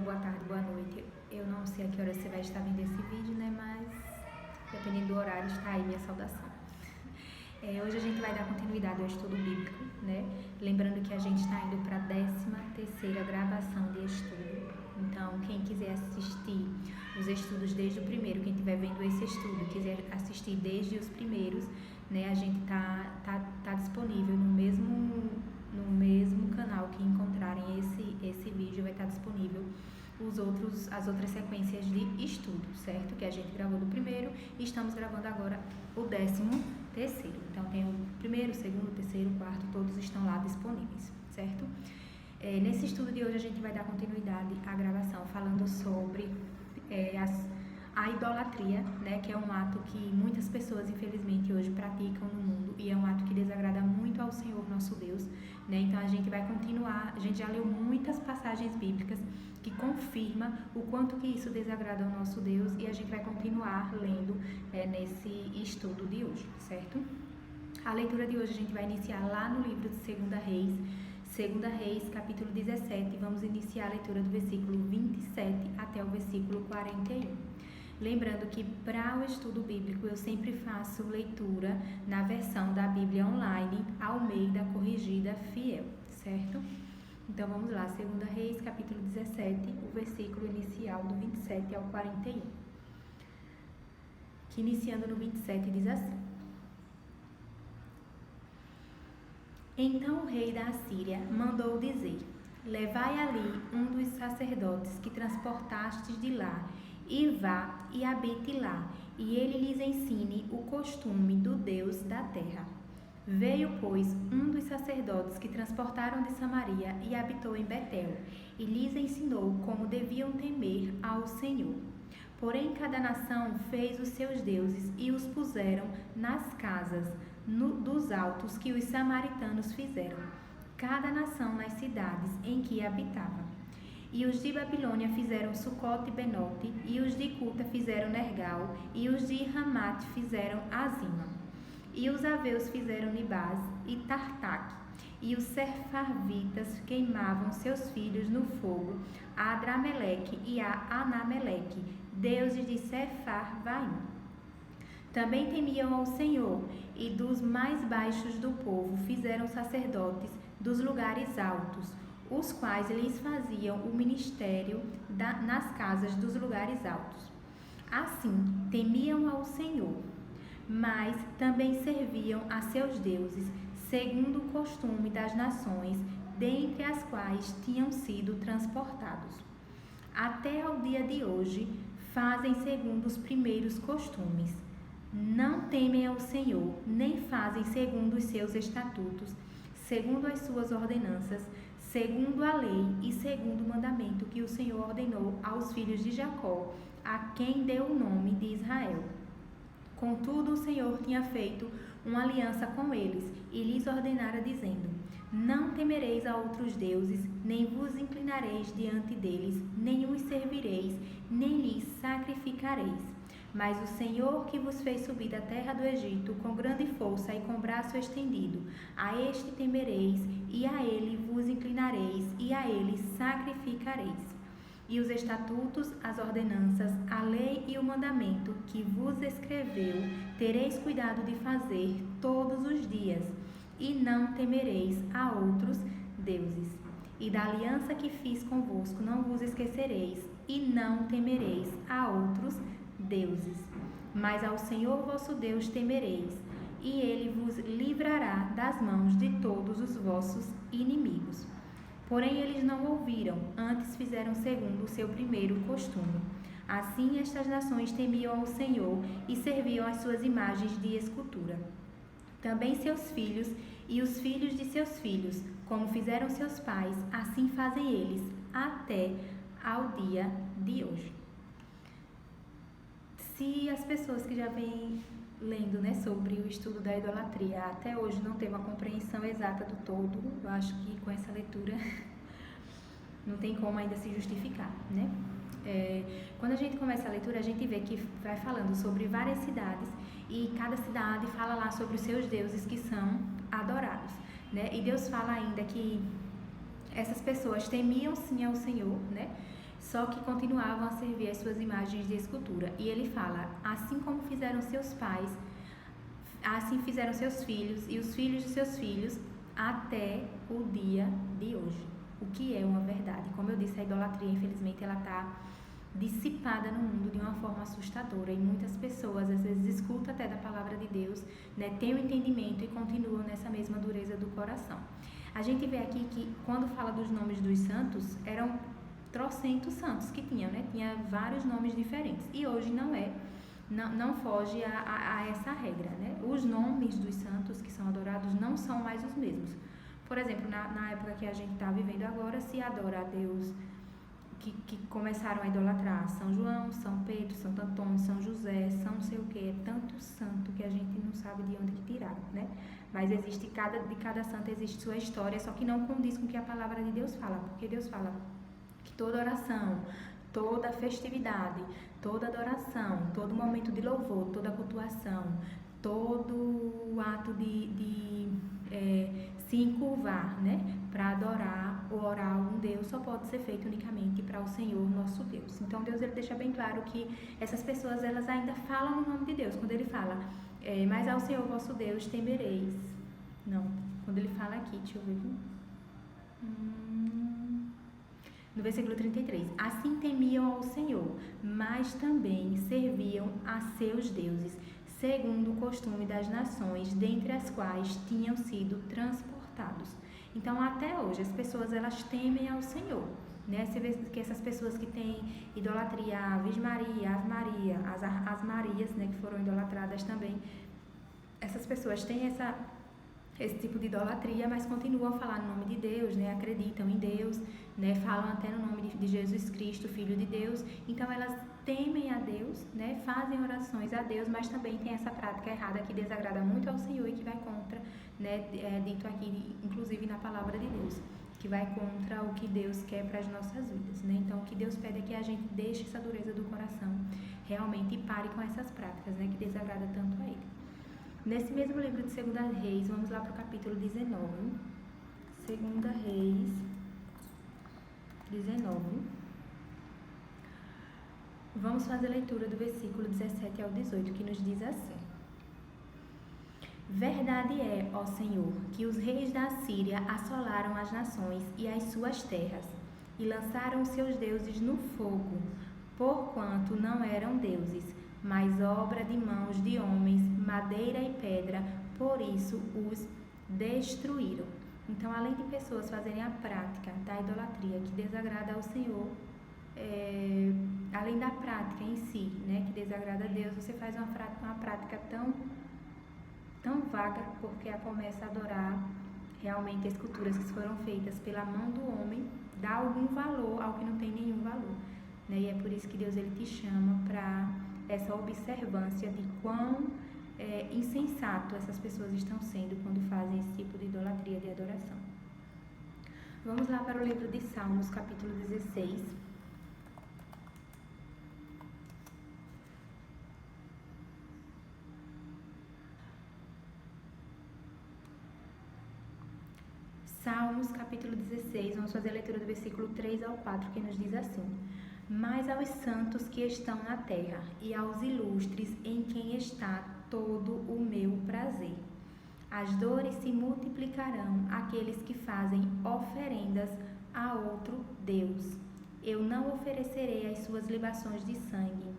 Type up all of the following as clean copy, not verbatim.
boa tarde, boa noite. Eu não sei a que hora você vai estar vendo esse vídeo, né? Mas dependendo do horário, está aí minha saudação. Hoje a gente vai dar continuidade ao estudo bíblico, né? Lembrando que a gente está indo para a 13ª gravação de estudo. Então, quem quiser assistir os estudos desde o primeiro, quem estiver vendo esse estudo, quiser assistir desde os primeiros, né? A gente tá disponível no mesmo canal que encontrarem esse vídeo, vai estar disponível as outras sequências de estudo, certo? Que a gente gravou do primeiro e estamos gravando agora o 13º. Então tem o primeiro, segundo, terceiro, quarto, todos estão lá disponíveis, certo? Nesse estudo de hoje a gente vai dar continuidade à gravação falando sobre a idolatria, né, que é um ato que muitas pessoas, infelizmente, hoje praticam no mundo e é um ato que desagrada muito ao Senhor nosso Deus, né? Então a gente vai continuar, a gente já leu muitas passagens bíblicas que confirma o quanto que isso desagrada ao nosso Deus e a gente vai continuar lendo nesse estudo de hoje, certo? A leitura de hoje a gente vai iniciar lá no livro de 2 Reis, capítulo 17, vamos iniciar a leitura do versículo 27 até o versículo 41. Lembrando que para o estudo bíblico eu sempre faço leitura na versão da Bíblia online, Almeida Corrigida Fiel, certo? Então vamos lá, 2 Reis, capítulo 17, o versículo inicial do 27 ao 41. Que iniciando no 27 diz assim: Então o rei da Assíria mandou dizer: Levai ali um dos sacerdotes que transportastes de lá, e vá e habite lá, e ele lhes ensine o costume do Deus da terra. Veio, pois, um dos sacerdotes que transportaram de Samaria e habitou em Betel, e lhes ensinou como deviam temer ao Senhor. Porém, cada nação fez os seus deuses e os puseram nas casas dos altos que os samaritanos fizeram, cada nação nas cidades em que habitava. E os de Babilônia fizeram Sucote e Benote, e os de Cuta fizeram Nergal, e os de Ramat fizeram Azima. E os aveus fizeram Nibás e Tartaque, e os Sefarvitas queimavam seus filhos no fogo, a Adrameleque e a Anameleque, deuses de Sefarvaim. Também temiam ao Senhor, e dos mais baixos do povo fizeram sacerdotes dos lugares altos, os quais lhes faziam o ministério nas casas dos lugares altos. Assim, temiam ao Senhor, mas também serviam a seus deuses, segundo o costume das nações, dentre as quais tinham sido transportados. Até ao dia de hoje, fazem segundo os primeiros costumes. Não temem ao Senhor, nem fazem segundo os seus estatutos, segundo as suas ordenanças, segundo a lei e segundo o mandamento que o Senhor ordenou aos filhos de Jacó, a quem deu o nome de Israel. Contudo, o Senhor tinha feito uma aliança com eles e lhes ordenara, dizendo: Não temereis a outros deuses, nem vos inclinareis diante deles, nem os servireis, nem lhes sacrificareis. Mas o Senhor que vos fez subir da terra do Egito com grande força e com braço estendido, a este temereis, e a ele vos inclinareis, e a ele sacrificareis. E os estatutos, as ordenanças, a lei e o mandamento que vos escreveu, tereis cuidado de fazer todos os dias, e não temereis a outros deuses. E da aliança que fiz convosco não vos esquecereis, e não temereis a outros deuses. Mas ao Senhor vosso Deus temereis, e ele vos livrará das mãos de todos os vossos inimigos. Porém eles não ouviram, antes fizeram segundo o seu primeiro costume. Assim estas nações temiam ao Senhor e serviam as suas imagens de escultura. Também seus filhos e os filhos de seus filhos, como fizeram seus pais, assim fazem eles, até ao dia de hoje. Se as pessoas que já vêm lendo, né, sobre o estudo da idolatria até hoje não teve uma compreensão exata do todo, eu acho que com essa leitura não tem como ainda se justificar, né? Quando a gente começa a leitura, a gente vê que vai falando sobre várias cidades e cada cidade fala lá sobre os seus deuses que são adorados, né? E Deus fala ainda que essas pessoas temiam sim ao Senhor, né? só que continuavam a servir as suas imagens de escultura. E ele fala, assim como fizeram seus pais, assim fizeram seus filhos e os filhos de seus filhos até o dia de hoje. O que é uma verdade. Como eu disse, a idolatria, infelizmente, ela está dissipada no mundo de uma forma assustadora, e muitas pessoas às vezes escutam até da palavra de Deus, né, têm o entendimento e continuam nessa mesma dureza do coração. A gente vê aqui que quando fala dos nomes dos santos, eram trocentos santos que tinham, né? Tinha vários nomes diferentes, e hoje não foge a essa regra, né? Os nomes dos santos que são adorados não são mais os mesmos. Por exemplo, na época que a gente está vivendo agora, se adora a Deus que começaram a idolatrar São João, São Pedro, Santo Antônio, São José, São não sei o que, é tanto santo que a gente não sabe de onde que tirar, né? Mas de cada santo existe sua história, só que não condiz com o que a palavra de Deus fala, porque Deus fala que toda oração, toda festividade, toda adoração, todo momento de louvor, toda cultuação, todo ato de se encurvar, né, para adorar ou orar a um Deus, só pode ser feito unicamente para o Senhor nosso Deus. Então Deus ele deixa bem claro que essas pessoas elas ainda falam no nome de Deus. Quando ele fala, mas ao Senhor vosso Deus temereis. Não, quando ele fala aqui, deixa eu ver. No versículo 33, assim temiam ao Senhor, mas também serviam a seus deuses, segundo o costume das nações, dentre as quais tinham sido transportados. Então, até hoje, as pessoas elas temem ao Senhor, né? Você vê que essas pessoas que têm idolatria, a Virgem Maria, a Ave Maria, as Marias, né, que foram idolatradas também, essas pessoas têm esse tipo de idolatria, mas continuam a falar no nome de Deus, né? Acreditam em Deus, né? Falam até no nome de Jesus Cristo, Filho de Deus. Então elas temem a Deus, né? Fazem orações a Deus, mas também tem essa prática errada que desagrada muito ao Senhor e que vai contra, né? Dito aqui, inclusive na palavra de Deus, que vai contra o que Deus quer para as nossas vidas, né? Então o que Deus pede é que a gente deixe essa dureza do coração realmente e pare com essas práticas, né? Que desagrada tanto a Ele. Nesse mesmo livro de 2 Reis, vamos lá para o capítulo 19. 2 Reis 19. Vamos fazer a leitura do versículo 17 ao 18, que nos diz assim. Verdade é, ó Senhor, que os reis da Assíria assolaram as nações e as suas terras, e lançaram os seus deuses no fogo, porquanto não eram deuses, mas obra de mãos de homens, madeira e pedra, por isso os destruíram. Então, além de pessoas fazerem a prática da idolatria que desagrada ao Senhor, além da prática em si, né, que desagrada a Deus, você faz uma prática tão vaga, porque começa a adorar realmente esculturas que foram feitas pela mão do homem, dá algum valor ao que não tem nenhum valor, né? E é por isso que Deus ele te chama para essa observância de quão insensato essas pessoas estão sendo quando fazem esse tipo de idolatria de adoração. Vamos lá para o livro de Salmos, capítulo 16. Salmos, capítulo 16, vamos fazer a leitura do versículo 3 ao 4, que nos diz assim. Mas aos santos que estão na terra, e aos ilustres em quem está todo o meu prazer. As dores se multiplicarão àqueles que fazem oferendas a outro Deus. Eu não oferecerei as suas libações de sangue,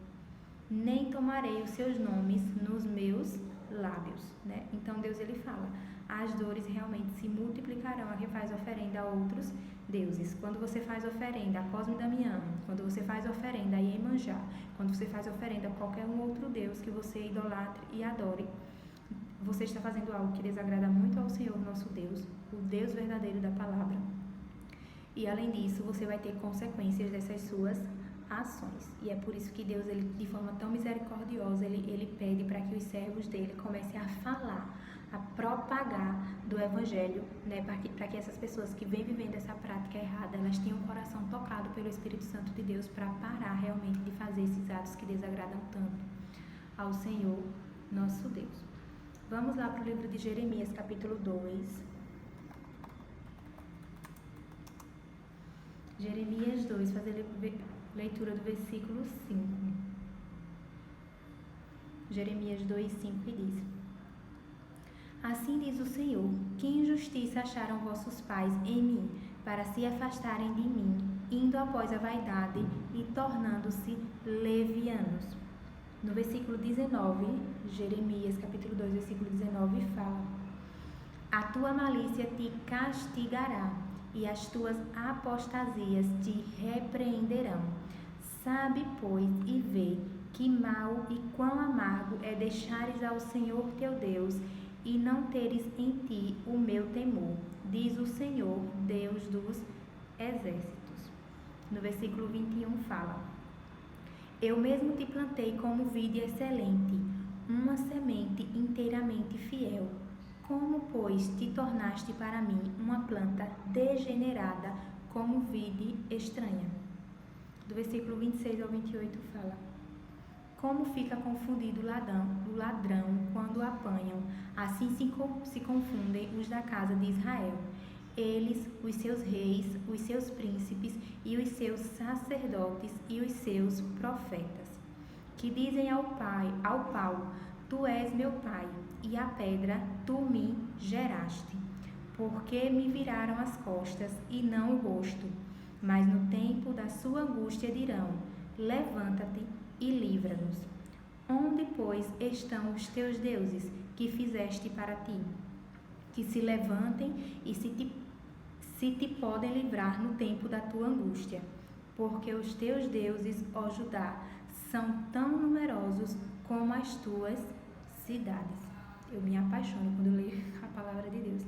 nem tomarei os seus nomes nos meus lábios, né? Então Deus ele fala, as dores realmente se multiplicarão a quem faz oferenda a outros deuses. Quando você faz oferenda a Cosme e Damião, quando você faz oferenda a Iemanjá, quando você faz oferenda a qualquer um outro Deus que você idolatre e adore, você está fazendo algo que desagrada muito ao Senhor, nosso Deus, o Deus verdadeiro da palavra. E além disso, você vai ter consequências dessas suas ações. E é por isso que Deus, ele, de forma tão misericordiosa, ele pede para que os servos dele comecem a falar, a propagar do Evangelho, né, para que essas pessoas que vêm vivendo essa prática errada, elas tenham o coração tocado pelo Espírito Santo de Deus para parar realmente de fazer esses atos que desagradam tanto ao Senhor, nosso Deus. Vamos lá para o livro de Jeremias, capítulo 2. Jeremias 2, Leitura do versículo 5. Jeremias 2:5 diz: Assim diz o Senhor, que injustiça acharam vossos pais em mim, para se afastarem de mim, indo após a vaidade e tornando-se levianos. No versículo 19, Jeremias capítulo 2, versículo 19, fala: A tua malícia te castigará, e as tuas apostasias te repreenderão. Sabe, pois, e vê que mal e quão amargo é deixares ao Senhor teu Deus e não teres em ti o meu temor, diz o Senhor, Deus dos exércitos. No versículo 21 fala: Eu mesmo te plantei como vide excelente, uma semente inteiramente fiel. Como, pois, te tornaste para mim uma planta degenerada, como vide estranha? Do versículo 26 ao 28 fala: Como fica confundido o ladrão quando o apanham, assim se confundem os da casa de Israel. Eles, os seus reis, os seus príncipes e os seus sacerdotes e os seus profetas, que dizem ao pau, tu és meu pai, e à pedra, tu me geraste. Porque me viraram as costas e não o rosto, mas no tempo da sua angústia dirão: levanta-te e livra-nos. Onde, pois, estão os teus deuses que fizeste para ti? Que se levantem e se te podem livrar no tempo da tua angústia. Porque os teus deuses, ó Judá, são tão numerosos como as tuas cidades. Eu me apaixono quando eu leio a palavra de Deus.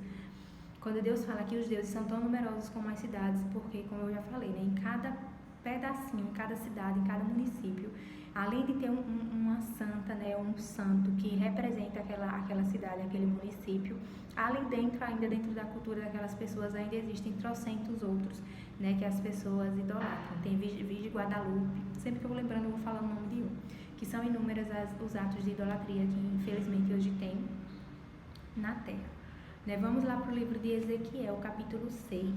Quando Deus fala que os deuses são tão numerosos como as cidades, porque, como eu já falei, né, em cada pedacinho, em cada cidade, em cada município, além de ter uma santa, né, um santo que representa aquela cidade, aquele município, ainda dentro da cultura daquelas pessoas, ainda existem trocentos outros, né, que as pessoas idolatram. Tem Virgem Guadalupe, sempre que eu vou lembrando eu vou falar o nome de um, que são inúmeros os atos de idolatria que infelizmente hoje tem na Terra. Né, vamos lá para o livro de Ezequiel, capítulo 6.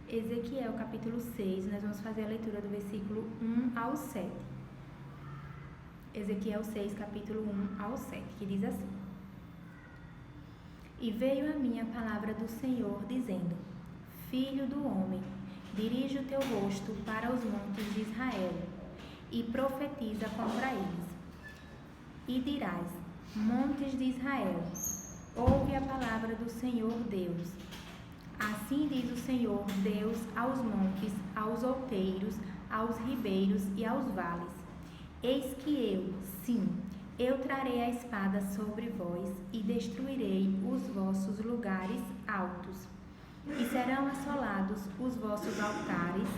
Ezequiel, capítulo 6, nós vamos fazer a leitura do versículo 1 ao 7. Ezequiel 6, capítulo 1 ao 7, que diz assim: E veio a mim a palavra do Senhor, dizendo: Filho do homem, dirige o teu rosto para os montes de Israel, e profetiza contra eles. E dirás: Montes de Israel, ouve a palavra do Senhor Deus. Assim diz o Senhor Deus aos montes, aos outeiros, aos ribeiros e aos vales: Eis que eu, sim, eu trarei a espada sobre vós e destruirei os vossos lugares altos. E serão assolados os vossos altares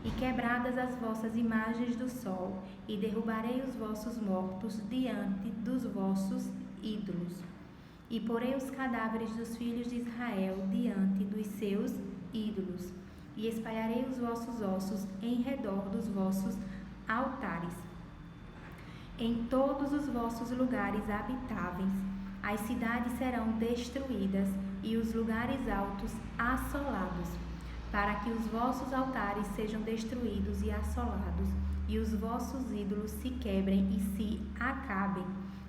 e quebradas as vossas imagens do sol, e derrubarei os vossos mortos diante dos vossos ídolos. E porei os cadáveres dos filhos de Israel diante dos seus ídolos, e espalharei os vossos ossos em redor dos vossos altares. Em todos os vossos lugares habitáveis, as cidades serão destruídas e os lugares altos assolados, para que os vossos altares sejam destruídos e assolados, e os vossos ídolos se quebrem e se acabem,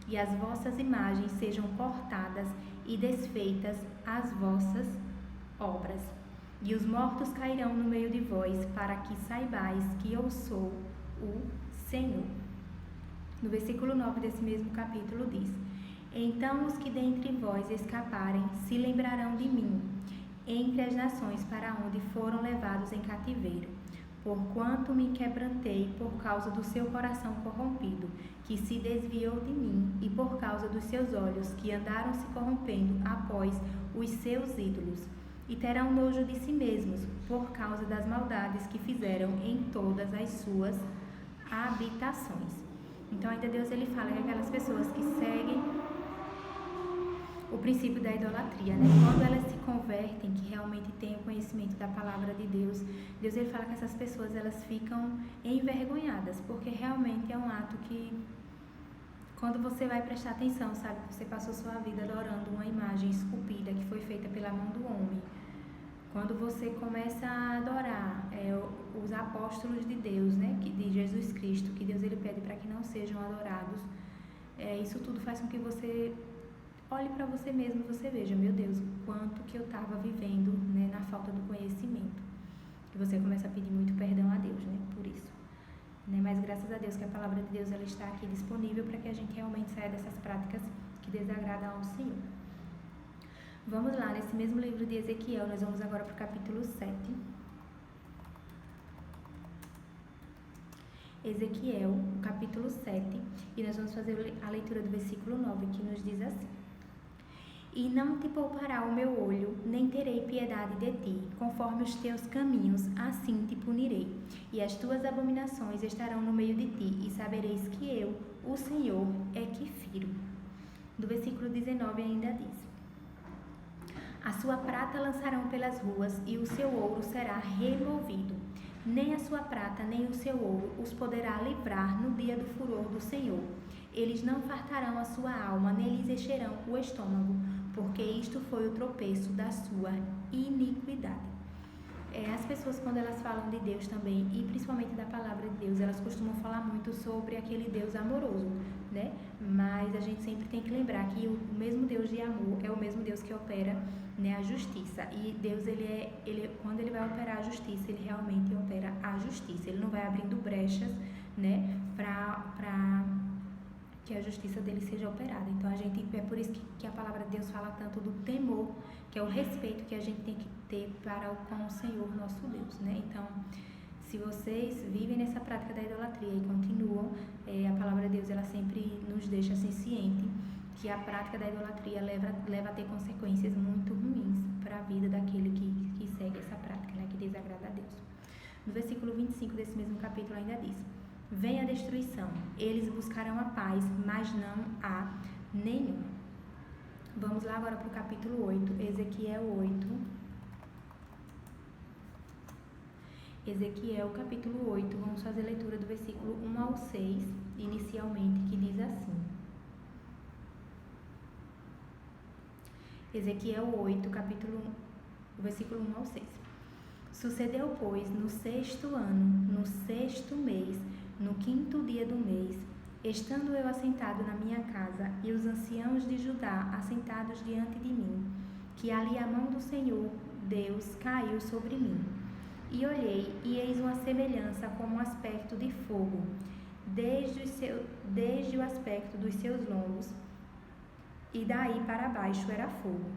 e as vossas imagens sejam cortadas e desfeitas as vossas obras. E os mortos cairão no meio de vós, para que saibais que eu sou o Senhor. No versículo 9 desse mesmo capítulo diz: Então os que dentre vós escaparem se lembrarão de mim, entre as nações para onde foram levados em cativeiro, porquanto me quebrantei por causa do seu coração corrompido, que se desviou de mim, e por causa dos seus olhos, que andaram se corrompendo após os seus ídolos. E terão nojo de si mesmos, por causa das maldades que fizeram em todas as suas habitações. Então, ainda Deus ele fala que aquelas pessoas que seguem o princípio da idolatria, né? Quando elas se convertem, que realmente têm o conhecimento da palavra de Deus, Deus ele fala que essas pessoas elas ficam envergonhadas, porque realmente é um ato que Quando você vai prestar atenção, sabe que você passou sua vida adorando uma imagem esculpida que foi feita pela mão do homem. Quando você começa a adorar os apóstolos de Deus, né, de Jesus Cristo, que Deus ele pede para que não sejam adorados, isso tudo faz com que você olhe para você mesmo e você veja, meu Deus, quanto que eu estava vivendo, né, na falta do conhecimento. E você começa a pedir muito perdão a Deus, né, por isso. Né, mas graças a Deus que a palavra de Deus ela está aqui disponível para que a gente realmente saia dessas práticas que desagradam ao Senhor. Vamos lá, nesse mesmo livro de Ezequiel, nós vamos agora para o capítulo 7. Ezequiel, capítulo 7, e nós vamos fazer a leitura do versículo 9, que nos diz assim: E não te poupará o meu olho, nem terei piedade de ti, conforme os teus caminhos, assim te punirei. E as tuas abominações estarão no meio de ti, e sabereis que eu, o Senhor, é que firo. Do versículo 19 ainda diz: A sua prata lançarão pelas ruas, e o seu ouro será removido. Nem a sua prata, nem o seu ouro os poderá livrar no dia do furor do Senhor. Eles não fartarão a sua alma, nem lhes encherão o estômago, porque isto foi o tropeço da sua iniquidade. As pessoas, quando elas falam de Deus também, e principalmente da palavra de Deus, elas costumam falar muito sobre aquele Deus amoroso, né? Mas a gente sempre tem que lembrar que o mesmo Deus de amor é o mesmo Deus que opera, né, a justiça. E Deus, quando ele vai operar a justiça, ele realmente opera a justiça. Ele não vai abrindo brechas, né, para que a justiça dele seja operada. Então é por isso que a palavra de Deus fala tanto do temor, que é o respeito que a gente tem que ter com o Senhor nosso Deus, né? Então, se vocês vivem nessa prática da idolatria e continuam, a palavra de Deus ela sempre nos deixa assim ciente que a prática da idolatria leva a ter consequências muito ruins para a vida daquele que segue essa prática, né, que desagrada a Deus. No versículo 25 desse mesmo capítulo ainda diz: Vem a destruição, eles buscarão a paz, mas não há nenhuma. Vamos lá agora para o capítulo 8, Ezequiel 8. Ezequiel capítulo 8, vamos fazer a leitura do versículo 1 ao 6, inicialmente, que diz assim. Ezequiel 8, capítulo 1, versículo 1 ao 6. Sucedeu, pois, no 6º ano, no 6º mês, no 5º dia do mês, estando eu assentado na minha casa e os anciãos de Judá assentados diante de mim, que ali a mão do Senhor Deus caiu sobre mim. E olhei, e eis uma semelhança como um aspecto de fogo, desde o aspecto dos seus lombos, e daí para baixo era fogo,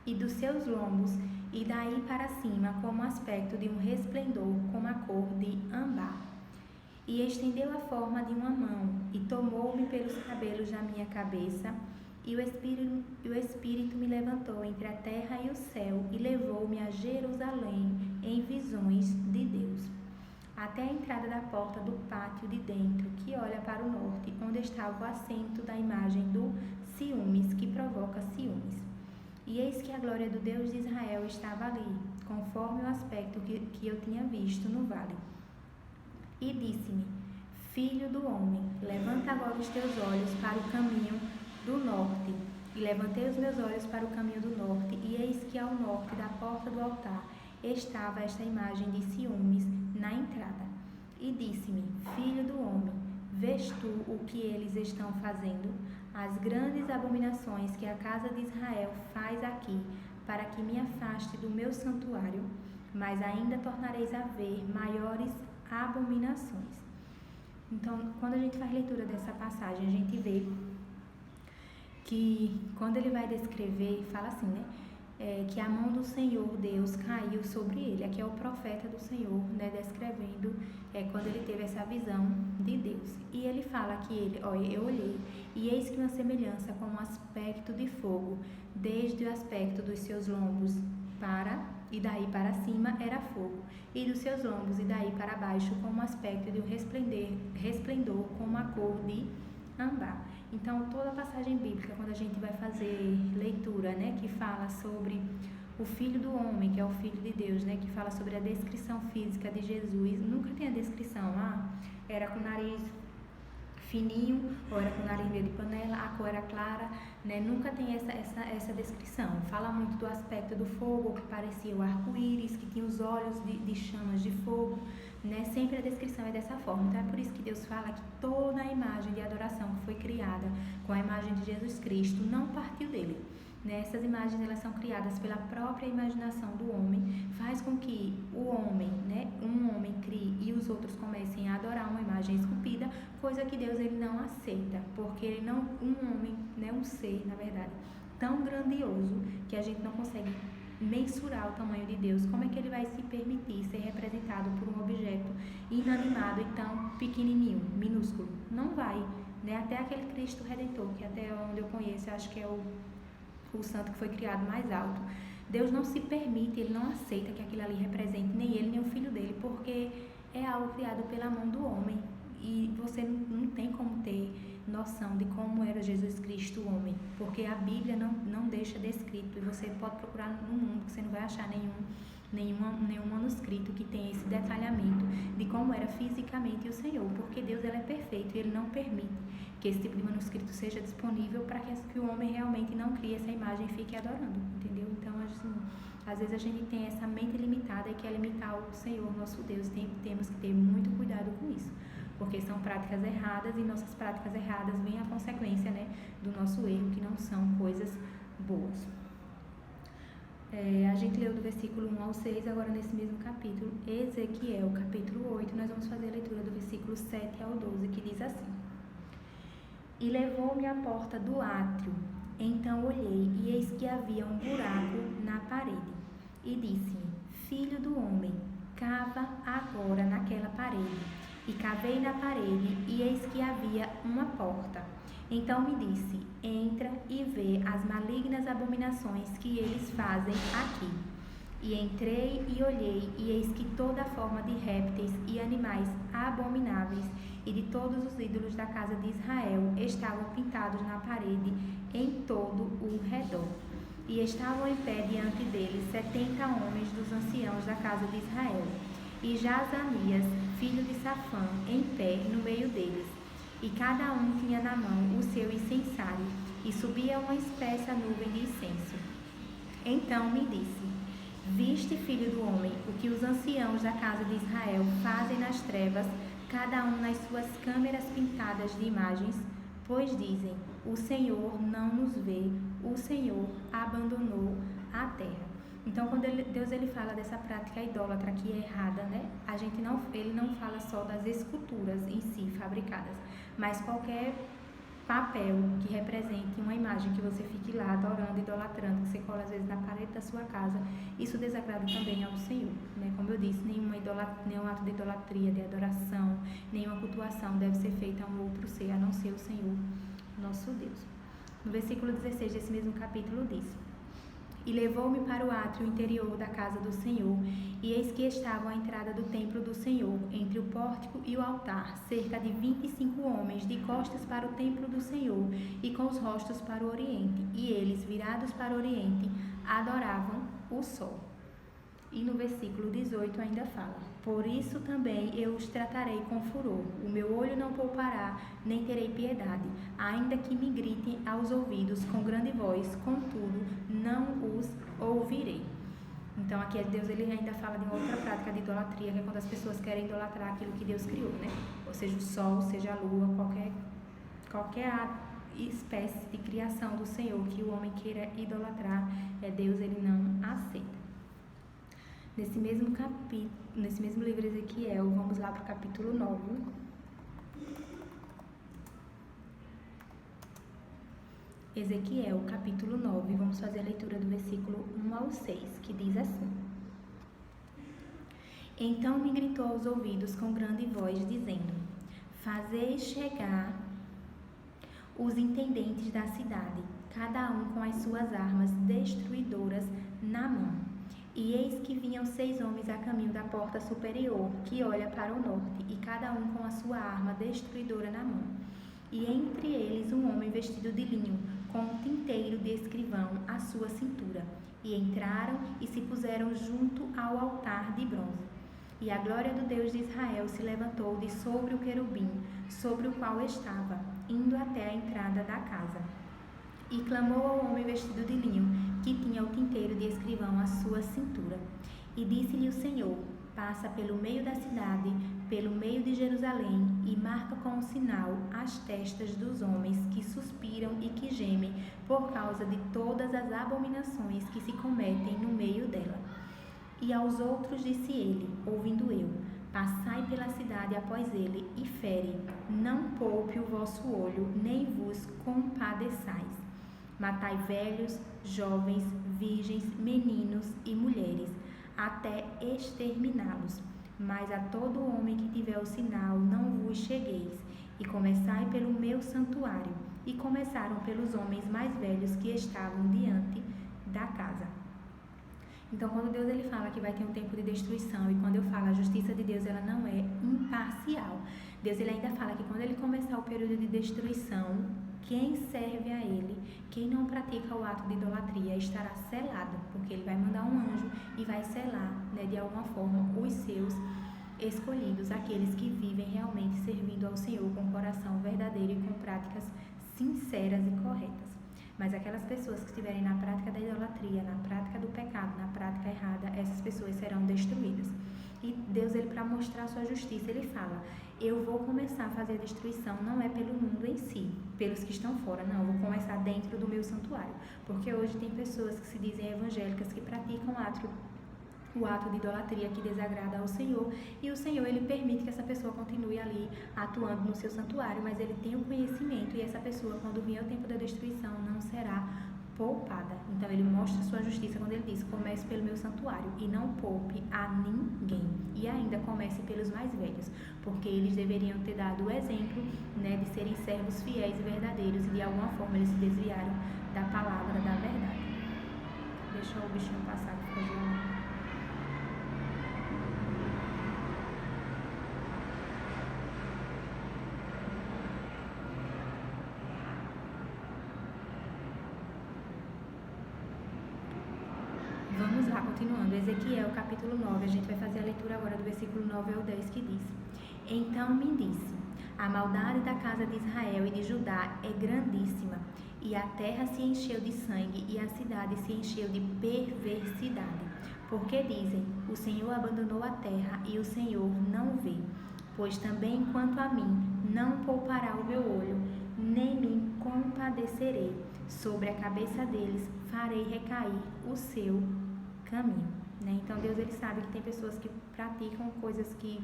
e dos seus lombos, e daí para cima como o aspecto de um resplendor como a cor de âmbar. E estendeu a forma de uma mão, e tomou-me pelos cabelos da minha cabeça, e o Espírito me levantou entre a terra e o céu, e levou-me a Jerusalém em visões de Deus, até a entrada da porta do pátio de dentro, que olha para o norte, onde estava o assento da imagem do ciúmes, que provoca ciúmes. E eis que a glória do Deus de Israel estava ali, conforme o aspecto que eu tinha visto no vale. E disse-me: Filho do homem, levanta agora os teus olhos para o caminho do norte. E levantei os meus olhos para o caminho do norte, e eis que ao norte da porta do altar estava esta imagem de ciúmes na entrada. E disse-me: Filho do homem, vês tu o que eles estão fazendo? As grandes abominações que a casa de Israel faz aqui, para que me afaste do meu santuário, mas ainda tornareis a ver maiores abominações. Então, quando a gente faz leitura dessa passagem, a gente vê que quando ele vai descrever, fala assim, né? Que a mão do Senhor Deus caiu sobre ele. Aqui é o profeta do Senhor, né, descrevendo quando ele teve essa visão de Deus. E ele fala que eu olhei, e eis que uma semelhança com um aspecto de fogo, desde o aspecto dos seus lombos e daí para cima era fogo, e dos seus lombos e daí para baixo com um aspecto de um resplendor com uma cor de âmbar. Então, toda a passagem bíblica, quando a gente vai fazer leitura, né, que fala sobre o Filho do Homem, que é o Filho de Deus, né, que fala sobre a descrição física de Jesus, nunca tem a descrição, era com nariz fininho, ou era com o nariz meio de panela, a cor era clara, né? Nunca tem essa descrição. Fala muito do aspecto do fogo, que parecia o arco-íris, que tinha os olhos de chamas de fogo, né? Sempre a descrição é dessa forma. Então é por isso que Deus fala que toda a imagem de adoração que foi criada com a imagem de Jesus Cristo não partiu dele. Essas imagens, elas são criadas pela própria imaginação do homem, faz com que o homem, um homem crie e os outros comecem a adorar uma imagem esculpida, coisa que Deus ele não aceita, porque ele não, um homem, um ser, na verdade, tão grandioso que a gente não consegue mensurar o tamanho de Deus. Como é que ele vai se permitir ser representado por um objeto inanimado e tão pequenininho, minúsculo? Não vai, Até aquele Cristo Redentor, que até onde eu conheço, eu acho que é o santo que foi criado mais alto, Deus não se permite, ele não aceita que aquilo ali represente nem ele nem o filho dele, porque é algo criado pela mão do homem e você não tem como ter noção de como era Jesus Cristo o homem, porque a Bíblia não deixa descrito, e você pode procurar no mundo que você não vai achar nenhum manuscrito que tenha esse detalhamento de como era fisicamente o Senhor, porque Deus ele é perfeito e ele não permite que esse tipo de manuscrito seja disponível para que o homem realmente não crie essa imagem e fique adorando, entendeu? Então, assim, às vezes a gente tem essa mente limitada e quer limitar o Senhor, nosso Deus, temos que ter muito cuidado com isso, porque são práticas erradas e nossas práticas erradas vêm a consequência, do nosso erro, que não são coisas boas. A gente leu do versículo 1 ao 6, agora nesse mesmo capítulo, Ezequiel, capítulo 8, nós vamos fazer a leitura do versículo 7 ao 12, que diz assim: E levou-me à porta do átrio, então olhei, e eis que havia um buraco na parede, e disse-me: Filho do homem, cava agora naquela parede. E cavei na parede, e eis que havia uma porta. Então me disse: Entra e vê as malignas abominações que eles fazem aqui. E entrei e olhei, e eis que toda forma de répteis e animais abomináveis e de todos os ídolos da casa de Israel estavam pintados na parede em todo o redor. E estavam em pé diante deles 70 homens dos anciãos da casa de Israel, e Jazanias, filho de Safã, em pé no meio deles. E cada um tinha na mão o seu incensário, e subia uma espessa nuvem de incenso. Então me disse: Viste, filho do homem, o que os anciãos da casa de Israel fazem nas trevas, cada um nas suas câmeras pintadas de imagens? Pois dizem: O Senhor não nos vê, o Senhor abandonou a terra. Então, quando Deus fala dessa prática idólatra que é errada, ele não fala só das esculturas em si fabricadas, mas qualquer papel que represente uma imagem que você fique lá adorando, idolatrando, que você cola às vezes na parede da sua casa, isso desagrada também ao Senhor, Como eu disse, nenhum ato de idolatria, de adoração, nenhuma cultuação deve ser feita a um outro ser, a não ser o Senhor, nosso Deus. No versículo 16 desse mesmo capítulo diz: E levou-me para o átrio interior da casa do Senhor, e eis que estavam à entrada do templo do Senhor, entre o pórtico e o altar, cerca de 25 homens, de costas para o templo do Senhor, e com os rostos para o oriente, e eles, virados para o oriente, adoravam o sol. E no versículo 18 ainda fala: Por isso também eu os tratarei com furor, o meu olho não poupará, nem terei piedade, ainda que me gritem aos ouvidos com grande voz, contudo não os ouvirei. Então aqui Deus ainda fala de uma outra prática de idolatria, que é quando as pessoas querem idolatrar aquilo que Deus criou, Ou seja, o sol, seja a lua, qualquer espécie de criação do Senhor que o homem queira idolatrar, Deus não aceita. Nesse mesmo livro Ezequiel, vamos lá para o capítulo 9. Ezequiel, capítulo 9, vamos fazer a leitura do versículo 1 ao 6, que diz assim: Então me gritou aos ouvidos com grande voz, dizendo: Fazei chegar os intendentes da cidade, cada um com as suas armas destruidoras na mão. E eis que vinham 6 homens a caminho da porta superior, que olha para o norte, e cada um com a sua arma destruidora na mão. E entre eles um homem vestido de linho, com um tinteiro de escrivão à sua cintura. E entraram e se puseram junto ao altar de bronze. E a glória do Deus de Israel se levantou de sobre o querubim, sobre o qual estava, indo até a entrada da casa. E clamou ao homem vestido de linho, que tinha o tinteiro de escrivão à sua cintura. E disse-lhe o Senhor: passa pelo meio da cidade, pelo meio de Jerusalém, e marca com um sinal as testas dos homens que suspiram e que gemem por causa de todas as abominações que se cometem no meio dela. E aos outros disse ele, ouvindo eu: passai pela cidade após ele, e fere, não poupe o vosso olho, nem vos compadeçais. Matai velhos, jovens, virgens, meninos e mulheres, até exterminá-los. Mas a todo homem que tiver o sinal, não vos chegueis. E começai pelo meu santuário. E começaram pelos homens mais velhos que estavam diante da casa. Então, quando Deus ele fala que vai ter um tempo de destruição, e quando eu falo a justiça de Deus, ela não é imparcial. Deus ele ainda fala que quando ele começar o período de destruição, quem serve a ele, quem não pratica o ato de idolatria, estará selado, porque ele vai mandar um anjo e vai selar, de alguma forma, os seus escolhidos, aqueles que vivem realmente servindo ao Senhor com coração verdadeiro e com práticas sinceras e corretas. Mas aquelas pessoas que estiverem na prática da idolatria, na prática do pecado, na prática errada, essas pessoas serão destruídas. E Deus, ele, para mostrar a sua justiça, ele fala: eu vou começar a fazer a destruição, não é pelo mundo em si, pelos que estão fora, não, eu vou começar dentro do meu santuário. Porque hoje tem pessoas que se dizem evangélicas que praticam o ato de idolatria que desagrada ao Senhor, e o Senhor ele permite que essa pessoa continue ali atuando no seu santuário, mas ele tem o conhecimento, e essa pessoa, quando vier o tempo da destruição, não será poupada. Então ele mostra sua justiça quando ele diz: comece pelo meu santuário e não poupe a ninguém, e ainda comece pelos mais velhos, porque eles deveriam ter dado o exemplo, de serem servos fiéis e verdadeiros, e de alguma forma eles se desviaram da palavra da verdade. Deixa o bichinho passar que fica gelado. Vamos lá, continuando. Ezequiel, capítulo 9. A gente vai fazer a leitura agora do versículo 9 ao 10, que diz: então me disse: a maldade da casa de Israel e de Judá é grandíssima, e a terra se encheu de sangue, e a cidade se encheu de perversidade. Porque dizem: o Senhor abandonou a terra, e o Senhor não vê. Pois também quanto a mim, não poupará o meu olho, nem me compadecerei. Sobre a cabeça deles farei recair o seu caminho. Então Deus ele sabe que tem pessoas que praticam coisas que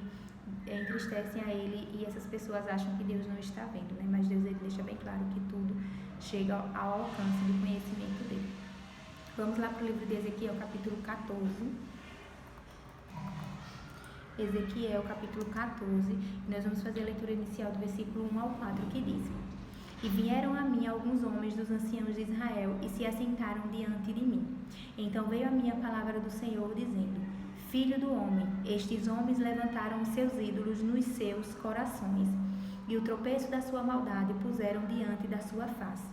entristecem a ele, e essas pessoas acham que Deus não está vendo, mas Deus ele deixa bem claro que tudo chega ao alcance do conhecimento dele. Vamos lá para o livro de Ezequiel, capítulo 14. Ezequiel, capítulo 14, e nós vamos fazer a leitura inicial do versículo 1 ao 4, que diz: e vieram a mim alguns homens dos anciãos de Israel, e se assentaram diante de mim. Então veio a mim a palavra do Senhor, dizendo: filho do homem, estes homens levantaram os seus ídolos nos seus corações, e o tropeço da sua maldade puseram diante da sua face.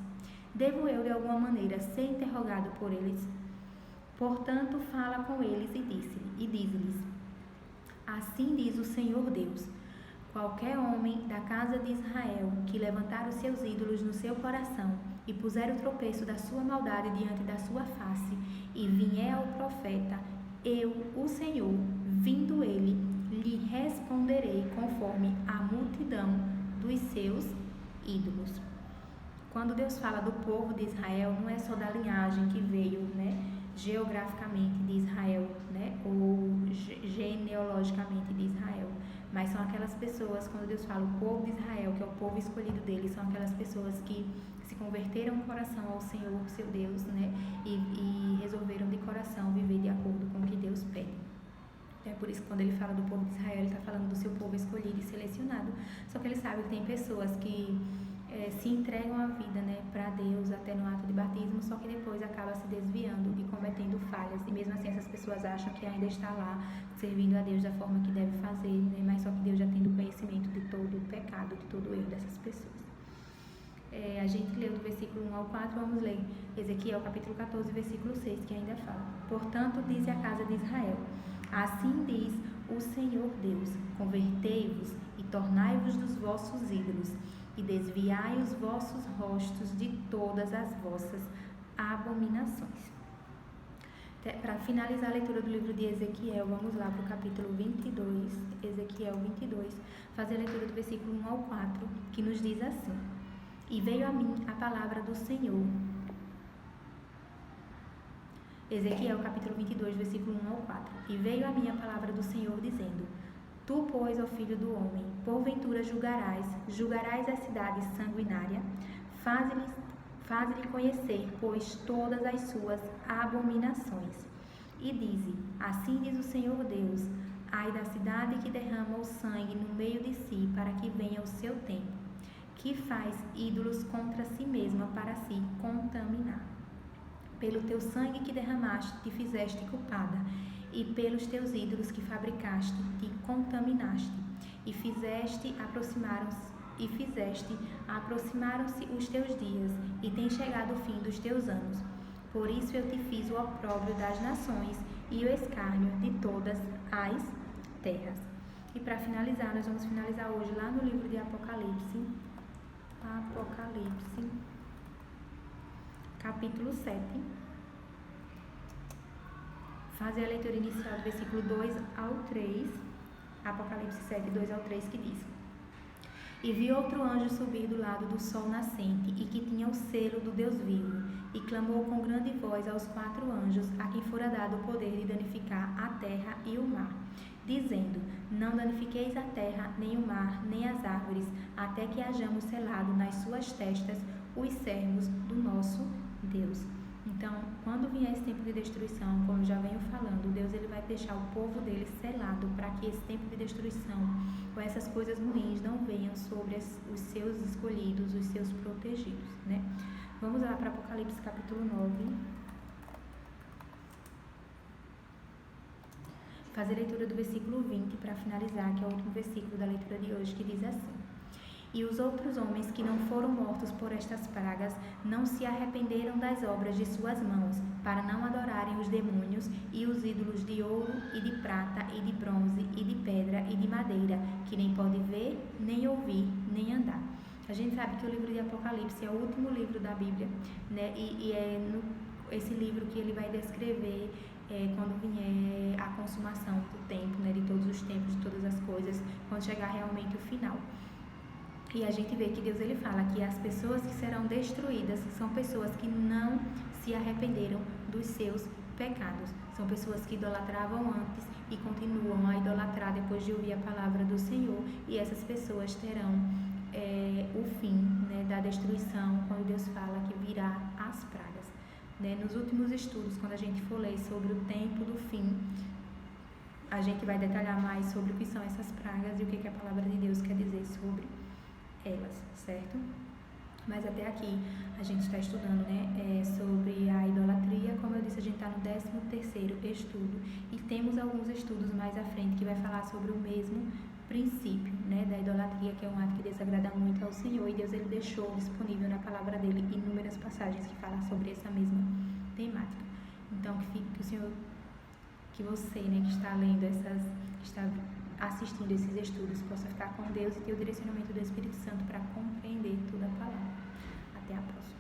Devo eu, de alguma maneira, ser interrogado por eles? Portanto, fala com eles e dize-lhes: assim diz o Senhor Deus: qualquer homem da casa de Israel que levantar os seus ídolos no seu coração e puser o tropeço da sua maldade diante da sua face, e vier ao profeta, eu, o Senhor, vindo ele, lhe responderei conforme a multidão dos seus ídolos. Quando Deus fala do povo de Israel, não é só da linhagem que veio, geograficamente de Israel, ou genealogicamente de Israel, mas são aquelas pessoas, quando Deus fala o povo de Israel, que é o povo escolhido dele, são aquelas pessoas que se converteram o coração ao Senhor, seu Deus, e resolveram de coração viver de acordo com o que Deus pede. É por isso que quando ele fala do povo de Israel, ele está falando do seu povo escolhido e selecionado. Só que ele sabe que tem pessoas que se entregam a vida, para Deus até no ato de batismo, só que depois acaba se desviando e cometendo falhas, e mesmo assim essas pessoas acham que ainda está lá servindo a Deus da forma que deve fazer, mas só que Deus já tendo conhecimento de todo o pecado, de todo o erro dessas pessoas. A gente leu do versículo 1 ao 4, vamos ler Ezequiel capítulo 14, versículo 6, que ainda fala: portanto, diz a casa de Israel: assim diz o Senhor Deus. Convertei-vos e tornai-vos dos vossos ídolos, e desviai os vossos rostos de todas as vossas abominações. Para finalizar a leitura do livro de Ezequiel, vamos lá para o capítulo 22, Ezequiel 22, fazer a leitura do versículo 1 ao 4, que nos diz assim: E veio a mim a palavra do Senhor. Ezequiel capítulo 22, versículo 1 ao 4. E veio a mim a palavra do Senhor, dizendo: Tu, pois, ó filho do homem, porventura julgarás a cidade sanguinária, faze-lhe conhecer, pois, todas as suas abominações. E dize: Assim diz o Senhor Deus: Ai da cidade que derrama o sangue no meio de si, para que venha o seu tempo, que faz ídolos contra si mesma para se contaminar. Pelo teu sangue que derramaste, te fizeste culpada, e pelos teus ídolos que fabricaste, te contaminaste, e fizeste aproximaram-se os teus dias, e tem chegado o fim dos teus anos. Por isso eu te fiz o opróbrio das nações e o escárnio de todas as terras. E para finalizar, nós vamos finalizar hoje lá no livro de Apocalipse, capítulo 7. Fazer a leitura inicial do versículo 2 ao 3, Apocalipse 7, 2 ao 3, que diz: E vi outro anjo subir do lado do sol nascente, e que tinha o selo do Deus vivo, e clamou com grande voz aos 4 anjos, a quem fora dado o poder de danificar a terra e o mar, dizendo: Não danifiqueis a terra, nem o mar, nem as árvores, até que hajamos selado nas suas testas os servos do nosso Deus. Então, quando vier esse tempo de destruição, como eu já venho falando, Deus ele vai deixar o povo dele selado para que esse tempo de destruição ou essas coisas ruins não venham sobre os seus escolhidos, os seus protegidos, né? Vamos lá para Apocalipse capítulo 9. Fazer a leitura do versículo 20 para finalizar, que é o último versículo da leitura de hoje, que diz assim: E os outros homens que não foram mortos por estas pragas não se arrependeram das obras de suas mãos, para não adorarem os demônios e os ídolos de ouro e de prata e de bronze e de pedra e de madeira, que nem pode ver, nem ouvir, nem andar. A gente sabe que o livro de Apocalipse é o último livro da Bíblia, né? E é esse livro que ele vai descrever quando vier a consumação do tempo, né? De todos os tempos, de todas as coisas, quando chegar realmente o final. E a gente vê que Deus ele fala que as pessoas que serão destruídas são pessoas que não se arrependeram dos seus pecados. São pessoas que idolatravam antes e continuam a idolatrar depois de ouvir a palavra do Senhor. E essas pessoas terão o fim, né, da destruição, quando Deus fala que virá as pragas. Né? Nos últimos estudos, quando a gente for ler sobre o tempo do fim, a gente vai detalhar mais sobre o que são essas pragas e o que a palavra de Deus quer dizer sobre elas, certo? Mas até aqui a gente está estudando, né, sobre a idolatria. Como eu disse, a gente está no 13º estudo e temos alguns estudos mais à frente que vai falar sobre o mesmo princípio, né, da idolatria, que é um ato que desagrada muito ao Senhor, e Deus ele deixou disponível na palavra dele inúmeras passagens que falam sobre essa mesma temática. Então que o Senhor, que você, né, que está lendo que está assistindo esses estudos, possa ficar com Deus e ter o direcionamento do Espírito Santo para compreender toda a palavra. Até a próxima.